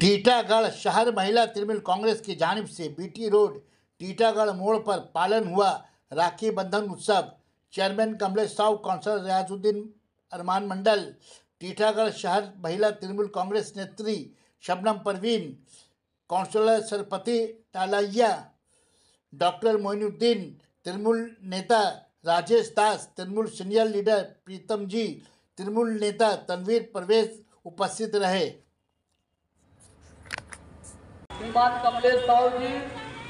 टीटागढ़ शहर महिला तृणमूल कांग्रेस की जानिब से बीटी रोड टीटागढ़ मोड़ पर पालन हुआ राखी बंधन उत्सव। चेयरमैन कमलेश साहू, काउंसलर रियाजुद्दीन अरमान मंडल, टीटागढ़ शहर महिला तृणमूल कांग्रेस नेत्री शबनम परवीन, काउंसलर सरपति टालैया, डॉक्टर मोइनुद्दीन, तृणमूल नेता राजेश दास, तृणमूल सीनियर लीडर प्रीतम जी, तृणमूल नेता तनवीर परवेज उपस्थित रहे। श्रीमान कमलेश साहू जी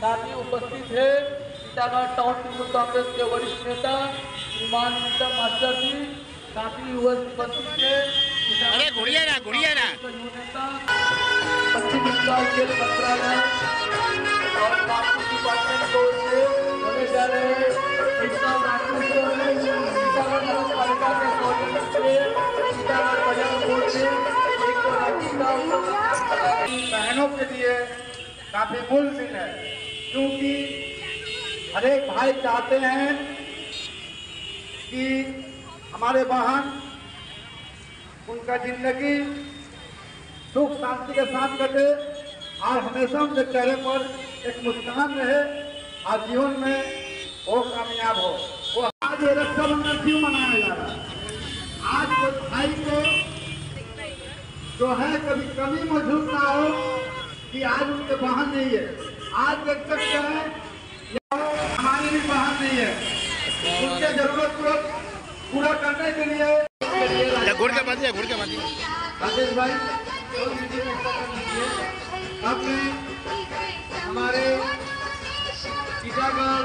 साथ ही उपस्थित है। टीटागढ़ टाउन तृणमूल कांग्रेस के वरिष्ठ नेता श्रीमान मीता मास्टर जी साथ ही उपस्थित है। अरे गुड़िया ना पश्चिम बंगाल खेल मंत्रालय और कानून डिपार्टमेंट को होने जा रहे हैं। टीटागढ़ नगर पालिका के सौजन्य से टीटागढ़ बाजार बोर्ड से एक राखी का बहनों के लिए काफी मूल दिन है, क्योंकि हर एक भाई चाहते हैं कि हमारे बहन उनका जिंदगी सुख शांति के साथ कटे और हमेशा उनके चेहरे पर एक मुस्कान रहे और जीवन में वो कामयाब हो। वो आज ये रक्षाबंधन क्यों मनाया जा रहा है? आज वो भाई को जो है कभी कमी महसूस ना हो कि आज उनके बहन नहीं है। आज देख सकते हैं हमारी भी बहन नहीं है, उनके जरूरत को पूरा करने के लिए राजेश भाई आपने हमारे टीटागढ़